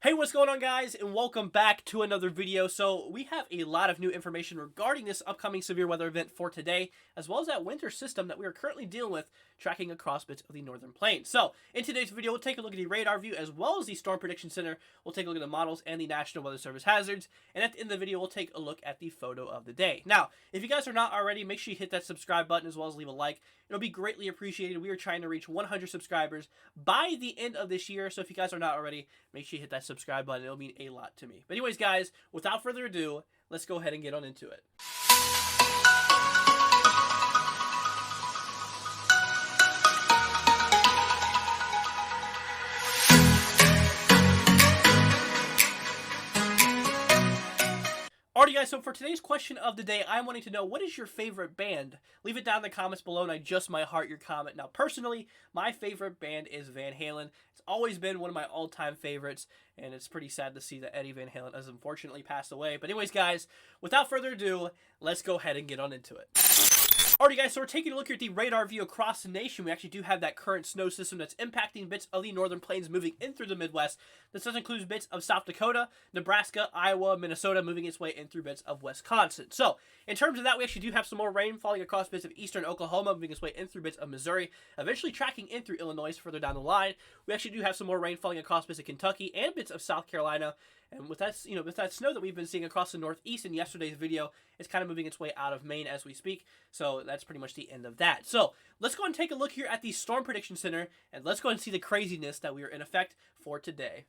Hey, what's going on, guys, and welcome back to another video. So we have a lot of new information regarding this upcoming severe weather event for today, as well as that winter system that we are currently dealing with, tracking across bits of the northern plains. So in today's video, we'll take a look at the radar view as well as the Storm Prediction Center. We'll take a look at the models and the National Weather Service hazards, and at the end of the video, we'll take a look at the photo of the day. Now, if you guys are not already, make sure you hit that subscribe button as well as leave a like. It'll be greatly appreciated. We are trying to reach 100 subscribers by the end of this year, so if you guys are not already, make sure you hit that subscribe button. It'll mean a lot to me. But anyways, guys, without further ado, let's go ahead and get on into it. Alrighty, guys, so for today's question of the day, I'm wanting to know, what is your favorite band? Leave it down in the comments below, and I just might heart your comment. Now, personally, my favorite band is Van Halen. It's always been one of my all-time favorites, and it's pretty sad to see that Eddie Van Halen has unfortunately passed away. But anyways, guys, without further ado, let's go ahead and get on into it. Alrighty, guys, so we're taking a look here at the radar view across the nation. We actually do have that current snow system that's impacting bits of the northern plains moving in through the Midwest. This does include bits of South Dakota, Nebraska, Iowa, Minnesota, moving its way in through bits of Wisconsin. So, in terms of that, we actually do have some more rain falling across bits of eastern Oklahoma, moving its way in through bits of Missouri, eventually tracking in through Illinois further down the line. We actually do have some more rain falling across bits of Kentucky and bits of South Carolina. And with that, with that snow that we've been seeing across the Northeast in yesterday's video, it's kind of moving its way out of Maine as we speak. So that's pretty much the end of that. So let's go and take a look here at the Storm Prediction Center, and let's go and see the craziness that we are in effect for today.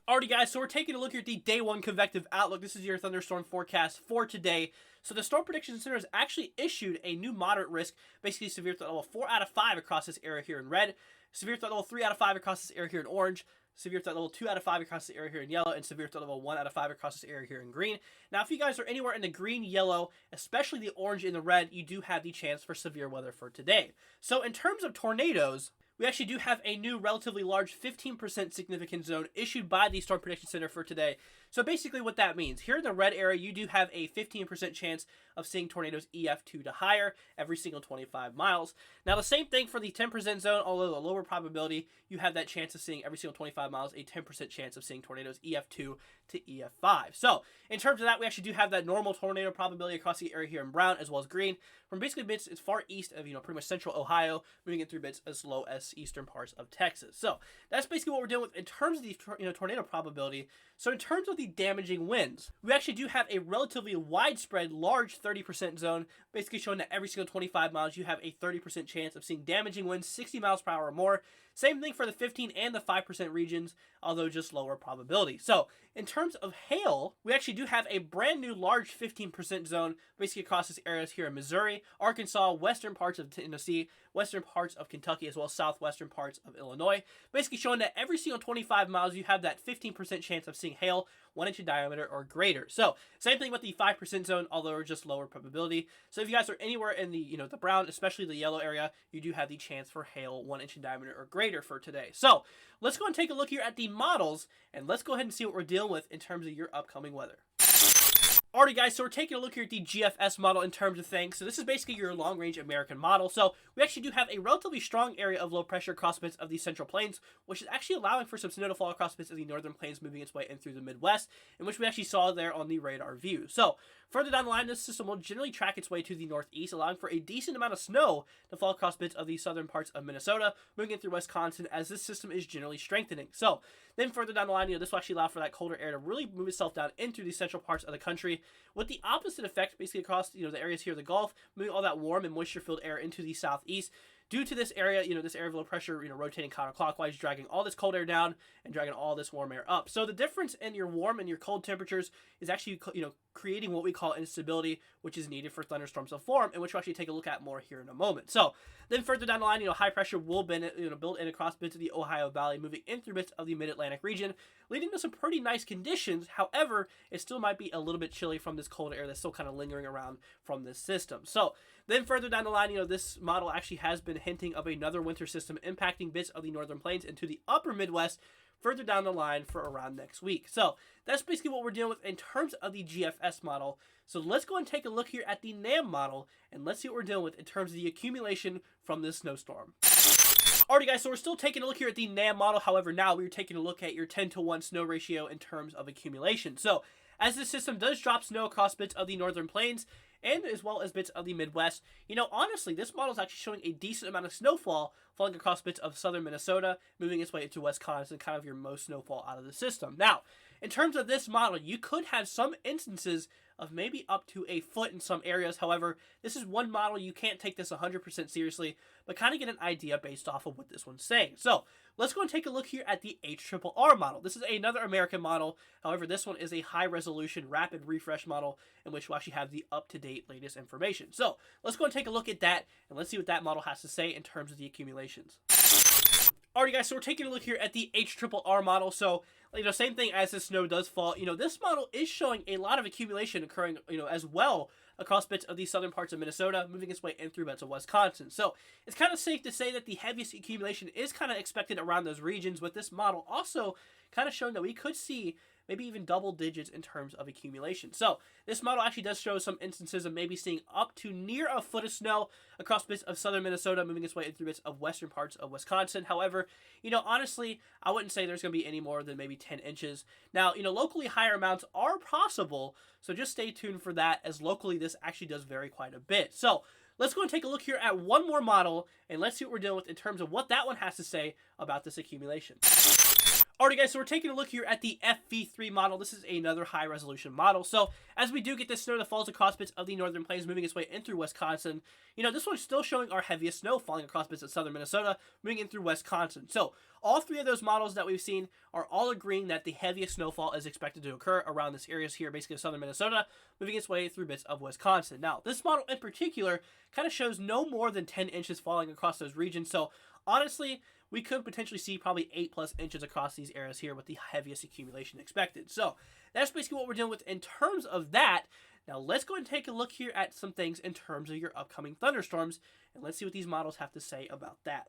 Alrighty, guys, so we're taking a look here at the Day 1 Convective Outlook. This is your thunderstorm forecast for today. So the Storm Prediction Center has actually issued a new moderate risk, basically severe threat level 4 out of 5 across this area here in red, severe threat level 3 out of 5 across this area here in orange, severe threat level 2 out of 5 across the area here in yellow, and severe threat level 1 out of 5 across this area here in green. Now, if you guys are anywhere in the green, yellow, especially the orange and the red, you do have the chance for severe weather for today. So in terms of tornadoes, we actually do have a new relatively large 15% significant zone issued by the Storm Prediction Center for today. So basically what that means, here in the red area, you do have a 15% chance of seeing tornadoes EF2 to higher every single 25 miles. Now the same thing for the 10% zone, although a lower probability, you have that chance of seeing every single 25 miles, a 10% chance of seeing tornadoes EF2 to EF5. So in terms of that, we actually do have that normal tornado probability across the area here in brown as well as green, from basically bits as far east of, pretty much central Ohio, moving in through bits as low as eastern parts of Texas. So that's basically what we're dealing with in terms of the tornado probability. So in terms of the damaging winds, we actually do have a relatively widespread large 30% zone, basically showing that every single 25 miles you have a 30% chance of seeing damaging winds 60 miles per hour or more. Same thing for the 15 and the 5% regions, although just lower probability. So in terms of hail, we actually do have a brand new large 15% zone basically across this areas here in Missouri, Arkansas, western parts of Tennessee, western parts of Kentucky, as well as southwestern parts of Illinois, basically showing that every single 25 miles you have that 15% chance of seeing hail 1 inch in diameter or greater. So same thing with the 5% zone, although just lower probability. So if you guys are anywhere in the the brown, especially the yellow area, you do have the chance for hail 1 inch in diameter or greater for today. So let's go and take a look here at the models, and let's go ahead and see what we're dealing with in terms of your upcoming weather. Alrighty, guys, so we're taking a look here at the Gfs model in terms of things. So this is basically your long-range American model. So we actually do have a relatively strong area of low pressure across bits of the central plains, which is actually allowing for some snow to fall across bits of the northern plains, moving its way in through the Midwest, in which we actually saw there on the radar view. So further down the line, this system will generally track its way to the northeast, allowing for a decent amount of snow to fall across bits of the southern parts of Minnesota, moving in through Wisconsin, as this system is generally strengthening. So then further down the line, this will actually allow for that colder air to really move itself down into the central parts of the country, with the opposite effect basically across the areas here of the Gulf, moving all that warm and moisture-filled air into the southeast. Due to this area, this area of low pressure, rotating counterclockwise, dragging all this cold air down and dragging all this warm air up. So the difference in your warm and your cold temperatures is actually, creating what we call instability, which is needed for thunderstorms to form, and which we'll actually take a look at more here in a moment. So then further down the line, high pressure will build in across bits of the Ohio Valley, moving in through bits of the Mid-Atlantic region, leading to some pretty nice conditions. However, it still might be a little bit chilly from this cold air that's still kind of lingering around from this system. So then further down the line, this model actually has been hinting of another winter system impacting bits of the northern plains into the upper Midwest further down the line for around next week. So that's basically what we're dealing with in terms of the Gfs model. So let's go and take a look here at the NAM model, and let's see what we're dealing with in terms of the accumulation from this snowstorm. Alrighty guys, so we're still taking a look here at the NAM model. However, now we're taking a look at your 10-to-1 snow ratio in terms of accumulation. So as the system does drop snow across bits of the northern plains and as well as bits of the Midwest, honestly, this model is actually showing a decent amount of snowfall falling across bits of southern Minnesota, moving its way into Wisconsin, kind of your most snowfall out of the system. Now, in terms of this model, you could have some instances of maybe up to a foot in some areas. However, this is one model. You can't take this 100% seriously, but kind of get an idea based off of what this one's saying. So let's go and take a look here at the HRRR model. This is another American model. However, this one is a high resolution rapid refresh model in which we'll actually have the up-to-date latest information. So let's go and take a look at that and let's see what that model has to say in terms of the accumulations. Alright guys, so we're taking a look here at the HRRR model. So, same thing as the snow does fall. This model is showing a lot of accumulation occurring, as well across bits of the southern parts of Minnesota, moving its way in through bits of Wisconsin. So, it's kind of safe to say that the heaviest accumulation is kind of expected around those regions, with this model also kind of showing that we could see maybe even double digits in terms of accumulation. So this model actually does show some instances of maybe seeing up to near a foot of snow across bits of southern Minnesota, moving its way through bits of western parts of Wisconsin. However, honestly, I wouldn't say there's going to be any more than maybe 10 inches. Now, locally higher amounts are possible, so just stay tuned for that, as locally this actually does vary quite a bit. So let's go and take a look here at one more model, and let's see what we're dealing with in terms of what that one has to say about this accumulation. Alright guys, so we're taking a look here at the FV3 model. This is another high resolution model. So as we do get this snow that falls across bits of the northern plains, moving its way in through Wisconsin, this one's still showing our heaviest snow falling across bits of southern Minnesota, moving in through Wisconsin. So all three of those models that we've seen are all agreeing that the heaviest snowfall is expected to occur around this area here, basically southern Minnesota, moving its way through bits of Wisconsin. Now, this model in particular kind of shows no more than 10 inches falling across those regions. So honestly, we could potentially see probably 8+ inches across these areas here with the heaviest accumulation expected. So that's basically what we're dealing with in terms of that. Now let's go and take a look here at some things in terms of your upcoming thunderstorms, and let's see what these models have to say about that.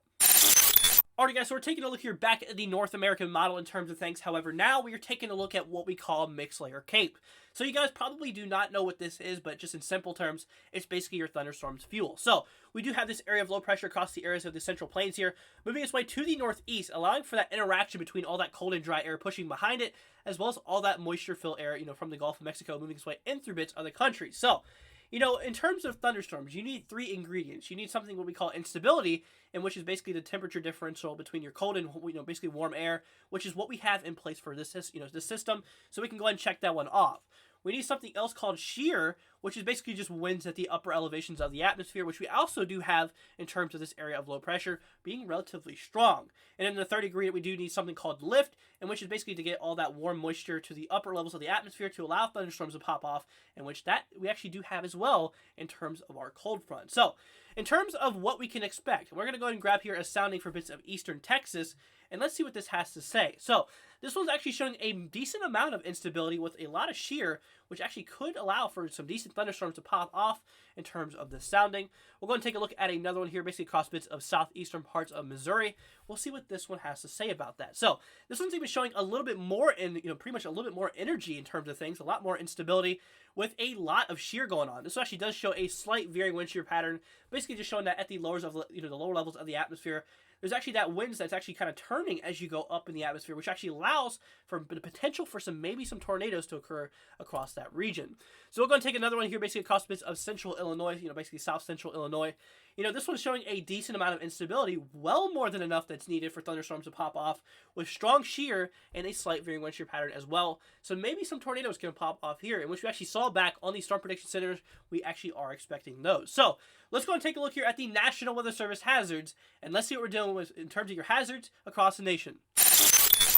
Alright guys, so we're taking a look here back at the North American model in terms of things. However, now we are taking a look at what we call mixed layer CAPE. So you guys probably do not know what this is, but just in simple terms, it's basically your thunderstorm's fuel. So we do have this area of low pressure across the areas of the central plains here, moving its way to the northeast, allowing for that interaction between all that cold and dry air pushing behind it, as well as all that moisture-filled air, from the Gulf of Mexico moving its way in through bits of the country. So in terms of thunderstorms, you need three ingredients. You need something what we call instability, and which is basically the temperature differential between your cold and basically warm air, which is what we have in place for this this system. So we can go ahead and check that one off. We need something else called shear, which is basically just winds at the upper elevations of the atmosphere, which we also do have in terms of this area of low pressure being relatively strong. And then the third ingredient, we do need something called lift, and which is basically to get all that warm moisture to the upper levels of the atmosphere to allow thunderstorms to pop off, and which that we actually do have as well in terms of our cold front. So in terms of what we can expect, we're going to go ahead and grab here a sounding for bits of eastern Texas, and let's see what this has to say. So this one's actually showing a decent amount of instability with a lot of shear, which actually could allow for some decent thunderstorms to pop off in terms of the sounding. We'll go and take a look at another one here, basically across bits of southeastern parts of Missouri. We'll see what this one has to say about that. So this one's even showing a little bit more in, pretty much a little bit more energy in terms of things, a lot more instability with a lot of shear going on. This actually does show a slight varying wind shear pattern, basically just showing that at the lowers of the lower levels of the atmosphere, there's actually that wind that's actually kind of turning as you go up in the atmosphere, which actually allows for the potential for maybe some tornadoes to occur across that region. So we're going to take another one here, basically across bits of central Illinois, basically south central Illinois. This one's showing a decent amount of instability, well more than enough that's needed for thunderstorms to pop off, with strong shear and a slight varying wind shear pattern as well. So maybe some tornadoes can pop off here, in which we actually saw back on the Storm Prediction Centers, we actually are expecting those. So let's go and take a look here at the National Weather Service hazards, and let's see what we're dealing with in terms of your hazards across the nation.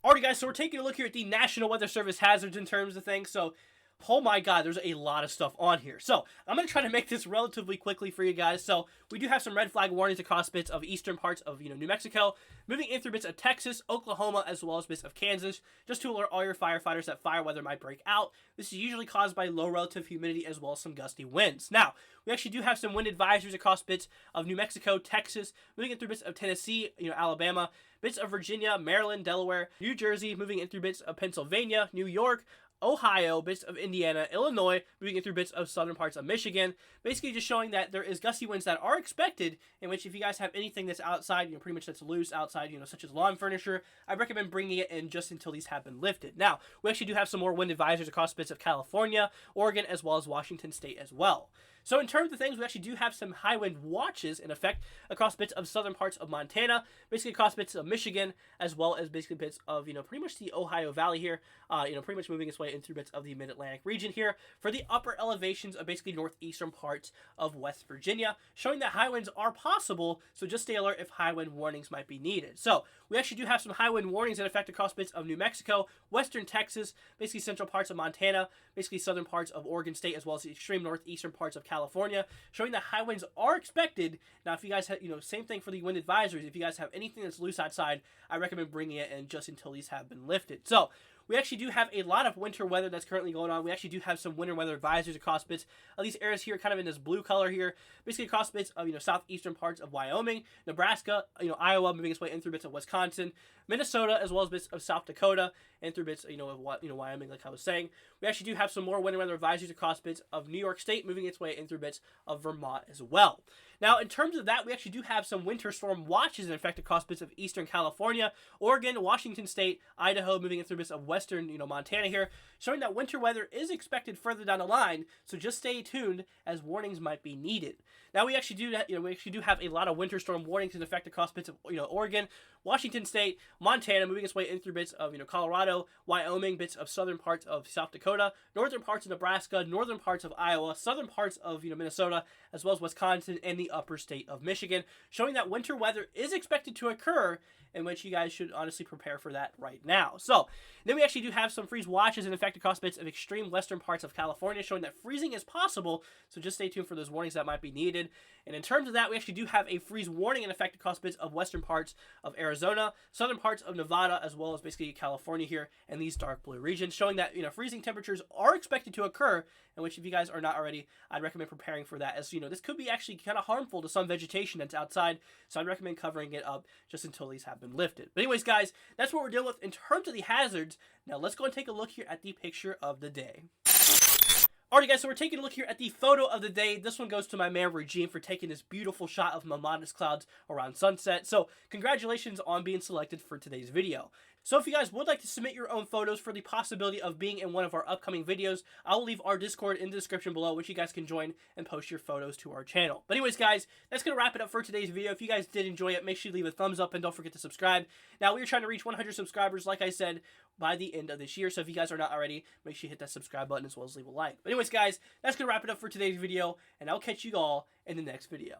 Alright guys, so we're taking a look here at the National Weather Service hazards in terms of things. So oh my god, there's a lot of stuff on here. So I'm going to try to make this relatively quickly for you guys. So we do have some red flag warnings across bits of eastern parts of New Mexico, moving in through bits of Texas, Oklahoma, as well as bits of Kansas, just to alert all your firefighters that fire weather might break out. This is usually caused by low relative humidity as well as some gusty winds. Now, we actually do have some wind advisories across bits of New Mexico, Texas, moving in through bits of Tennessee, Alabama, bits of Virginia, Maryland, Delaware, New Jersey, moving in through bits of Pennsylvania, New York, Ohio, bits of Indiana, Illinois, moving in through bits of southern parts of Michigan. Basically just showing that there is gusty winds that are expected, in which if you guys have anything that's outside, pretty much that's loose outside, such as lawn furniture, I recommend bringing it in just until these have been lifted. Now, we actually do have some more wind advisories across bits of California, Oregon, as well as Washington State as well. So in terms of things, we actually do have some high wind watches in effect across bits of southern parts of Montana, basically across bits of Michigan, as well as basically bits of, pretty much the Ohio Valley here, pretty much moving its way in through bits of the mid-Atlantic region here for the upper elevations of basically northeastern parts of West Virginia, showing that high winds are possible, so just stay alert if high wind warnings might be needed. So we actually do have some high wind warnings in effect across bits of New Mexico, western Texas, basically central parts of Montana, basically southern parts of Oregon State, as well as the extreme northeastern parts of California, showing that high winds are expected. Now, if you guys have, same thing for the wind advisories. If you guys have anything that's loose outside, I recommend bringing it in just until these have been lifted. So we actually do have a lot of winter weather that's currently going on. We actually do have some winter weather advisories across bits of these areas here, kind of in this blue color here, basically across bits of, southeastern parts of Wyoming, Nebraska, Iowa, moving its way in through bits of Wisconsin, Minnesota, as well as bits of South Dakota, and through bits, of Wyoming, like I was saying. We actually do have some more winter weather advisories across bits of New York State, moving its way in through bits of Vermont as well. Now, in terms of that, we actually do have some winter storm watches in effect across bits of eastern California, Oregon, Washington State, Idaho, moving in through bits of western, Montana here, showing that winter weather is expected further down the line, so just stay tuned as warnings might be needed. Now, we actually do have a lot of winter storm warnings in effect across bits of, Oregon, Washington State, Montana, moving its way in through bits of, Colorado, Wyoming, bits of southern parts of South Dakota, northern parts of Nebraska, northern parts of Iowa, southern parts of, Minnesota, as well as Wisconsin and the upper state of Michigan, showing that winter weather is expected to occur, in which you guys should honestly prepare for that right now. So then we actually do have some freeze watches in effect across bits of extreme western parts of California, showing that freezing is possible, so just stay tuned for those warnings that might be needed. And in terms of that, we actually do have a freeze warning in effect across bits of western parts of Arizona, southern parts of Nevada, as well as basically California here and these dark blue regions, showing that freezing temperatures are expected to occur, in which if you guys are not already, I'd recommend preparing for that, as this could be actually kind of harmful to some vegetation that's outside, so I'd recommend covering it up just until these have been lifted. But anyways, guys, that's what we're dealing with in terms of the hazards. Now let's go and take a look here at the picture of the day. Alright guys, so we're taking a look here at the photo of the day. This one goes to my man Regine for taking this beautiful shot of Mamadus clouds around sunset. So congratulations on being selected for today's video. So if you guys would like to submit your own photos for the possibility of being in one of our upcoming videos, I will leave our Discord in the description below, which you guys can join and post your photos to our channel. But anyways, guys, that's going to wrap it up for today's video. If you guys did enjoy it, make sure you leave a thumbs up and don't forget to subscribe. Now, we're trying to reach 100 subscribers, like I said, by the end of this year. So if you guys are not already, make sure you hit that subscribe button as well as leave a like. But anyways, guys, that's going to wrap it up for today's video, and I'll catch you all in the next video.